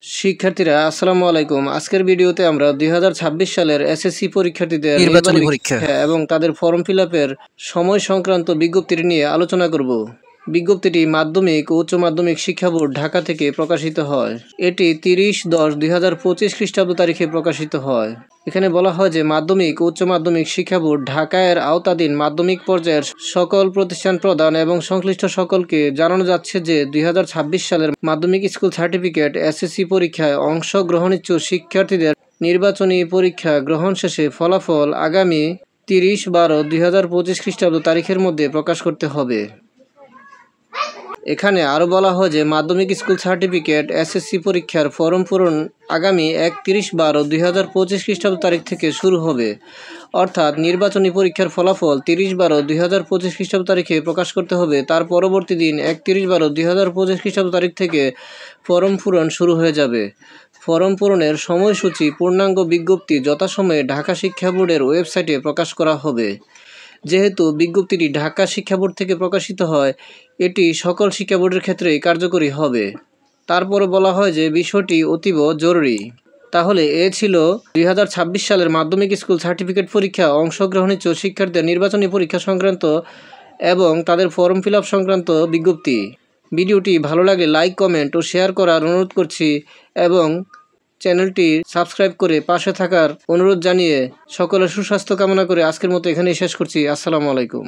শিক্ষার্থীরা আসসালামু আলাইকুম। আজকের ভিডিওতে আমরা 2026 সালের এসএসসি পরীক্ষার্থীদের নির্বাচনী পরীক্ষা এবং তাদের ফর্ম ফিল আপের সময় সংক্রান্ত বিজ্ঞপ্তিটি নিয়ে আলোচনা করব। বিজ্ঞপ্তিটি মাধ্যমিক ও উচ্চ মাধ্যমিক শিক্ষা বোর্ড ঢাকা থেকে প্রকাশিত হয়। এটি 30/10/2025 খ্রিস্টাব্দ তারিখে প্রকাশিত হয়। এখানে বলা হয় যে মাধ্যমিক ও উচ্চ মাধ্যমিক শিক্ষা বোর্ড ঢাকা এর আওতাধীন মাধ্যমিক পর্যায়ের সকল প্রতিষ্ঠান প্রদান এবং সংশ্লিষ্ট সকলকে জানানো যাচ্ছে যে 2026 সালের মাধ্যমিক স্কুল সার্টিফিকেট এসএসসি পরীক্ষায় অংশগ্রহণিচ্ছুক শিক্ষার্থীদের নির্বাচনী পরীক্ষা গ্রহণ শেষে ফলাফল আগামী 30/12/2025 খ্রিস্টাব্দ তারিখের মধ্যে প্রকাশ করতে হবে। এখানে আরও বলা হয় যে মাধ্যমিক স্কুল সার্টিফিকেট এসএসসি পরীক্ষার ফর্ম পূরণ আগামী 31/12/2025 খ্রিস্টাব্দ তারিখ থেকে শুরু হবে, অর্থাৎ নির্বাচনী পরীক্ষার ফলাফল 30/12/2025 খ্রিস্টাব্দ তারিখে প্রকাশ করতে হবে। তার পরবর্তী দিন 31/12/2025 খ্রিস্টাব্দ তারিখ থেকে ফর্ম পূরণ শুরু হয়ে যাবে। ফর্ম পূরণের সময়সূচি পূর্ণাঙ্গ বিজ্ঞপ্তি যথাসময়ে ঢাকা শিক্ষা বোর্ডের ওয়েবসাইটে প্রকাশ করা হবে। যেহেতু বিজ্ঞপ্তিটি ঢাকা শিক্ষা বোর্ড থেকে প্রকাশিত হয়, এটি সকল শিক্ষা বোর্ডের ক্ষেত্রেই কার্যকরী হবে। তারপরে বলা হয় যে বিষয়টি অতীব জরুরি। তাহলে এ ছিল 2026 সালের মাধ্যমিক স্কুল সার্টিফিকেট পরীক্ষা অংশগ্রহণিচ্ছুক শিক্ষার্থীদের নির্বাচনী পরীক্ষা সংক্রান্ত এবং তাদের ফর্ম ফিল আপ সংক্রান্ত বিজ্ঞপ্তি। ভিডিওটি ভালো লাগলে লাইক, কমেন্ট ও শেয়ার করার অনুরোধ করছি এবং চ্যানেলটি সাবস্ক্রাইব করে পাশে থাকার অনুরোধ জানিয়ে সকলের সুস্বাস্থ্য কামনা করে আজকের মতো এখানেই শেষ করছি। আসসালামু আলাইকুম।